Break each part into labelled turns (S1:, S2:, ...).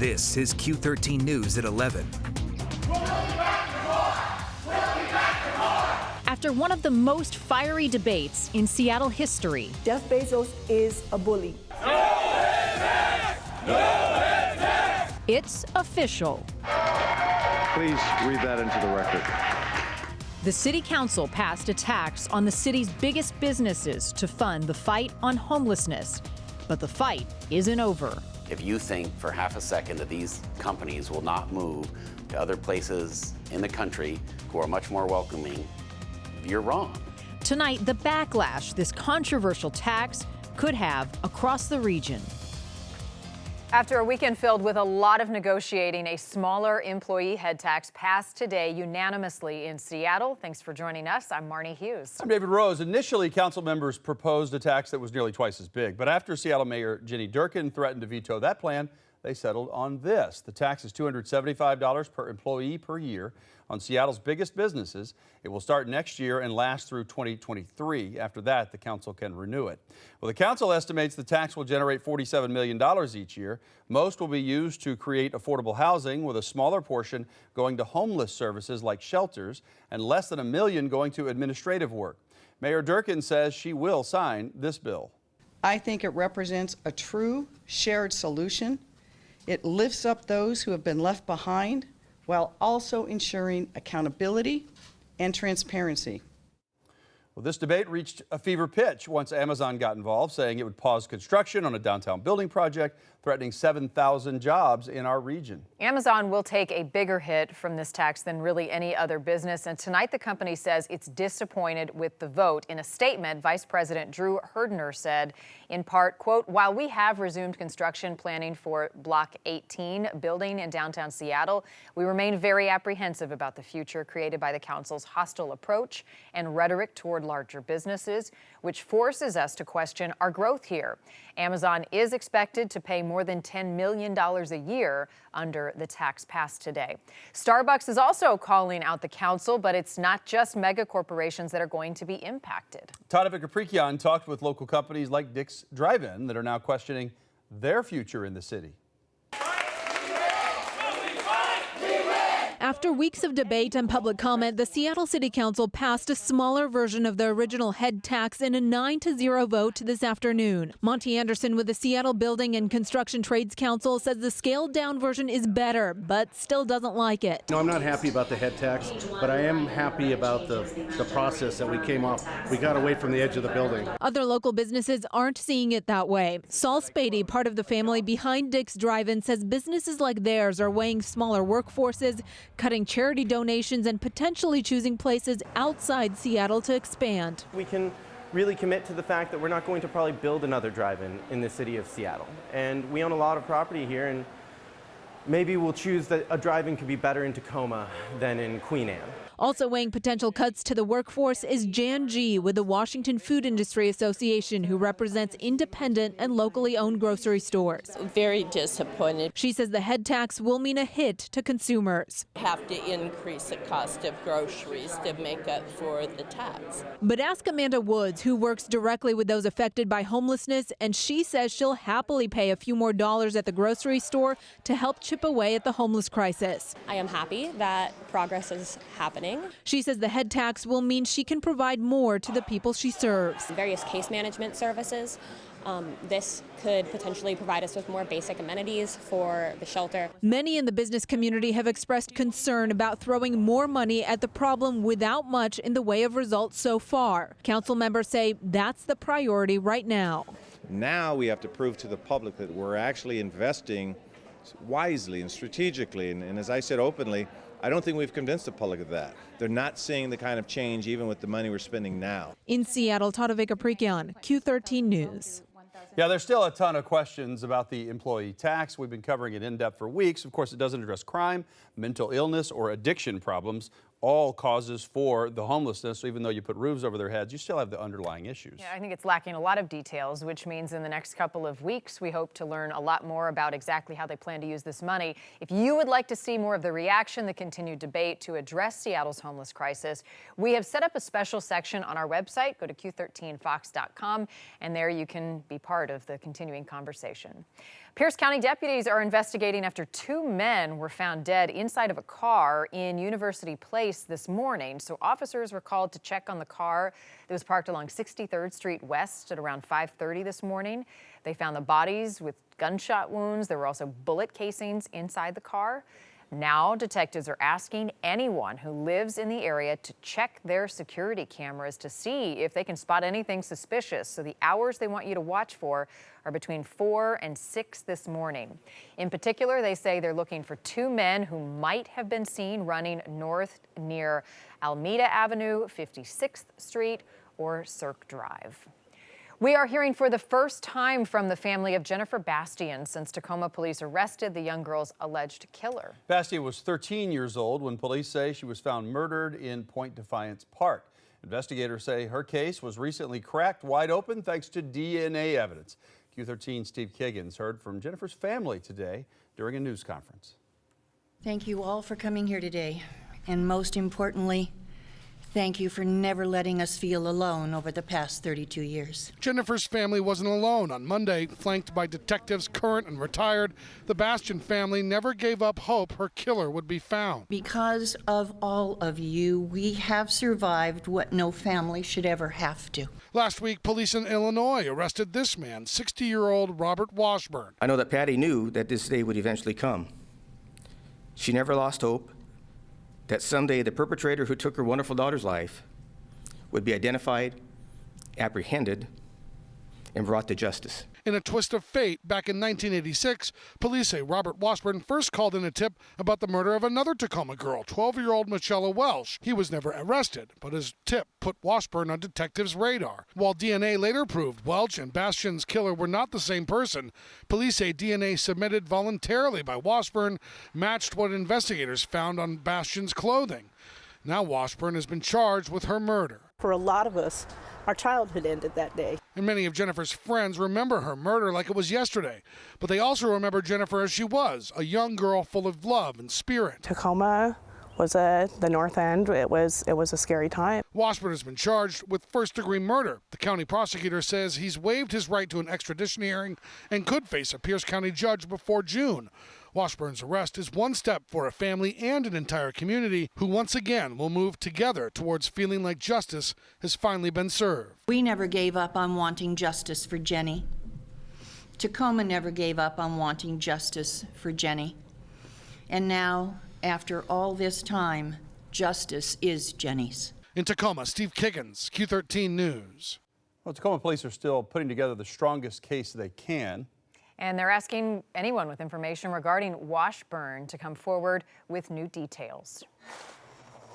S1: This is Q13 News at 11.
S2: After one of the most fiery debates in Seattle history,
S3: Jeff Bezos is a bully.
S2: it's official.
S4: Please read that into the record.
S2: The city council passed a tax on the city's biggest businesses to fund the fight on homelessness. But the fight isn't over.
S5: If you think for half a second that these companies will not move to other places in the country who are much more welcoming, you're wrong.
S2: Tonight, the backlash this controversial tax could have across the region.
S6: After a weekend filled with a lot of negotiating, a smaller employee head tax passed today unanimously in Seattle. Thanks for joining us. I'm Marnie Hughes.
S7: I'm David Rose. Initially, council members proposed a tax that was nearly twice as big. But after Seattle Mayor Jenny Durkin threatened to veto that plan, they settled on this. The tax is $275 per employee per year on Seattle's biggest businesses. It will start next year and last through 2023. After that, the council can renew it. Well, the council estimates the tax will generate $47 million each year. Most will be used to create affordable housing, with a smaller portion going to homeless services like shelters and less than $1 million going to administrative work. Mayor Durkin says she will sign this bill.
S8: I think it represents a true shared solution. It lifts up those who have been left behind while also ensuring accountability and transparency.
S7: Well, this debate reached a fever pitch once Amazon got involved, saying it would pause construction on a downtown building project, threatening 7,000 jobs in our region.
S6: Amazon will take a bigger hit from this tax than really any other business. And tonight, the company says it's disappointed with the vote. In a statement, Vice President Drew Herdner said, in part, quote, "While we have resumed construction planning for Block 18 building in downtown Seattle, we remain very apprehensive about the future created by the council's hostile approach and rhetoric toward larger businesses, which forces us to question our growth here. Amazon is expected to pay more than $10 million a year under the tax passed today." Starbucks is also calling out the council, but it's not just mega corporations that are going to be impacted.
S7: Tadevik Aprikian talked with local companies like Dick's Drive-In that are now questioning their future in the city.
S9: After weeks of debate and public comment, the Seattle City Council passed a smaller version of the original head tax in a 9-0 vote this afternoon. Monty Anderson with the Seattle Building and Construction Trades Council says the scaled-down version is better, but still doesn't like it.
S10: No, I'm not happy about the head tax, but I am happy about the process that we came off. We got away from the edge of the building.
S9: Other local businesses aren't seeing it that way. Saul Spady, part of the family behind Dick's Drive-In, says businesses like theirs are weighing smaller workforces, cutting charity donations, and potentially choosing places outside Seattle to expand.
S11: We can really commit to the fact that we're not going to probably build another drive-in in the city of Seattle. And we own a lot of property here, and maybe we'll choose that a drive-in could be better in Tacoma than in Queen Anne.
S9: Also weighing potential cuts to the workforce is Jan G. with the Washington Food Industry Association, who represents independent and locally owned grocery stores.
S12: Very disappointed.
S9: She says the head tax will mean a hit to consumers.
S12: Have to increase the cost of groceries to make up for the tax.
S9: But ask Amanda Woods, who works directly with those affected by homelessness, and she says she'll happily pay a few more dollars at the grocery store to help chip away at the homeless crisis.
S13: I am happy that progress is happening.
S9: She says the head tax will mean she can provide more to the people she serves.
S13: Various case management services. This could potentially provide us with more basic amenities for the shelter.
S9: Many in the business community have expressed concern about throwing more money at the problem without much in the way of results so far. Council members say that's the priority right now.
S4: Now we have to prove to the public that we're actually investing wisely and strategically. And as I said openly, I don't think we've convinced the public of that. They're not seeing the kind of change even with the money we're spending now.
S9: In Seattle, Tadevik Aprikian, Q13 News.
S7: Yeah, there's still a ton of questions about the employee tax. We've been covering it in depth for weeks. Of course, it doesn't address crime, mental illness, or addiction problems, all causes for the homelessness. So even though you put roofs over their heads, you still have the underlying issues.
S6: Yeah, I think it's lacking a lot of details, which means in the next couple of weeks, we hope to learn a lot more about exactly how they plan to use this money. If you would like to see more of the reaction, the continued debate to address Seattle's homeless crisis, we have set up a special section on our website. Go to Q13fox.com, and there you can be part of the continuing conversation. Pierce County deputies are investigating after 2 men were found dead inside of a car in University Place this morning. So officers were called to check on the car that was parked along 63rd Street West at around 5:30 this morning. They found the bodies with gunshot wounds. There were also bullet casings inside the car. Now, detectives are asking anyone who lives in the area to check their security cameras to see if they can spot anything suspicious. So the hours they want you to watch for are between 4 and 6 this morning. In particular, they say they're looking for 2 men who might have been seen running north near Alameda Avenue, 56th Street, or Cirque Drive. We are hearing for the first time from the family of Jennifer Bastian since Tacoma police arrested the young girl's alleged killer.
S7: Bastian was 13 years old when police say she was found murdered in Point Defiance Park. Investigators say her case was recently cracked wide open thanks to DNA evidence. Q13 Steve Kiggins heard from Jennifer's family today during a news conference.
S14: Thank you all for coming here today, and most importantly, thank you for never letting us feel alone over the past 32 years.
S15: Jennifer's family wasn't alone. On Monday, flanked by detectives current and retired, the Bastian family never gave up hope her killer would be found.
S14: Because of all of you, we have survived what no family should ever have to.
S15: Last week, police in Illinois arrested this man, 60-year-old Robert Washburn.
S16: I know that Patty knew that this day would eventually come. She never lost hope that someday the perpetrator who took her wonderful daughter's life would be identified, apprehended, and brought to justice.
S15: In a twist of fate, back in 1986, police say Robert Washburn first called in a tip about the murder of another Tacoma girl, 12-year-old Michelle Welsh. He was never arrested, but his tip put Washburn on detectives' radar. While DNA later proved Welch and Bastian's killer were not the same person, police say DNA submitted voluntarily by Washburn matched what investigators found on Bastian's clothing. Now Washburn has been charged with her murder.
S3: For a lot of us, our childhood ended that day.
S15: And many of Jennifer's friends remember her murder like it was yesterday. But they also remember Jennifer as she was, a young girl full of love and spirit.
S3: Tacoma was the North End. It was a scary time.
S15: Washburn has been charged with first-degree murder. The county prosecutor says he's waived his right to an extradition hearing and could face a Pierce County judge before June. Washburn's arrest is one step for a family and an entire community who once again will move together towards feeling like justice has finally been served.
S14: We never gave up on wanting justice for Jenny. Tacoma never gave up on wanting justice for Jenny. And now, after all this time, justice is Jenny's.
S15: In Tacoma, Steve Kiggins, Q13 News.
S7: Well, Tacoma police are still putting together the strongest case they can.
S6: And they're asking anyone with information regarding Washburn to come forward with new details.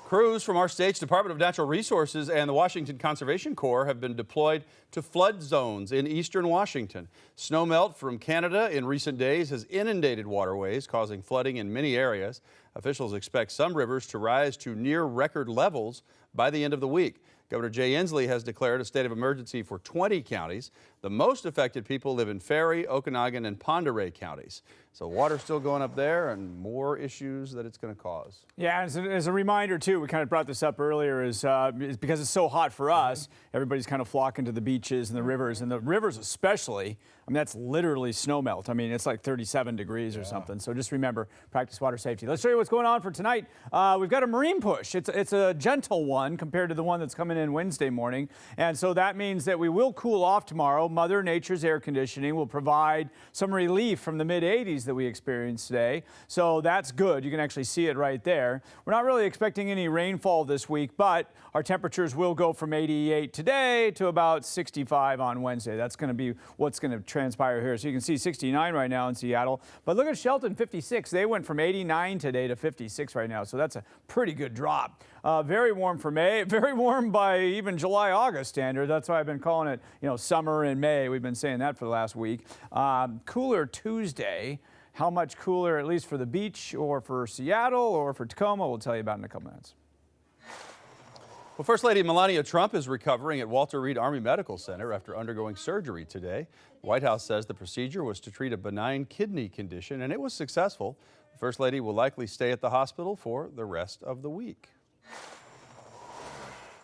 S7: Crews from our state's Department of Natural Resources and the Washington Conservation Corps have been deployed to flood zones in eastern Washington. Snowmelt from Canada in recent days has inundated waterways, causing flooding in many areas. Officials expect some rivers to rise to near record levels by the end of the week. Governor Jay Inslee has declared a state of emergency for 20 counties. The most affected people live in Ferry, Okanagan, and Pend Oreille counties. So water's still going up there and more issues that it's going to cause.
S17: Yeah, as a reminder, too, we kind of brought this up earlier, is because it's so hot for us, everybody's kind of flocking to the beaches and the rivers especially. I mean, that's literally snow melt. I mean, it's like 37 degrees or something. So just remember, practice water safety. Let's show you what's going on for tonight. We've got a marine push. It's a gentle one compared to the one that's coming in Wednesday morning. And so that means that we will cool off tomorrow. Mother Nature's air conditioning will provide some relief from the mid-80s that we experienced today. So that's good. You can actually see it right there. We're not really expecting any rainfall this week, but our temperatures will go from 88 today to about 65 on Wednesday. That's going to be what's going to transpire here. So you can see 69 right now in Seattle. But look at Shelton, 56. They went from 89 today to 56 right now. So that's a pretty good drop. Very warm for May, very warm by even July, August standard. That's why I've been calling it, summer in May. We've been saying that for the last week. Cooler Tuesday. How much cooler, at least for the beach or for Seattle or for Tacoma, we'll tell you about in a couple minutes.
S7: Well, First Lady Melania Trump is recovering at Walter Reed Army Medical Center after undergoing surgery today. The White House says the procedure was to treat a benign kidney condition, and it was successful. The First Lady will likely stay at the hospital for the rest of the week.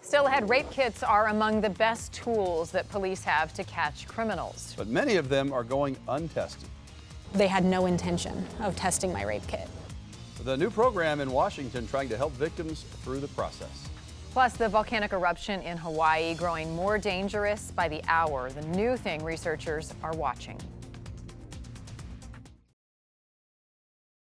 S6: Still ahead, rape kits are among the best tools that police have to catch criminals.
S7: But many of them are going untested.
S18: they had no intention of testing my rape kit.
S7: The new program in Washington trying to help victims through the process.
S6: Plus, the volcanic eruption in Hawaii growing more dangerous by the hour. The new thing researchers are watching.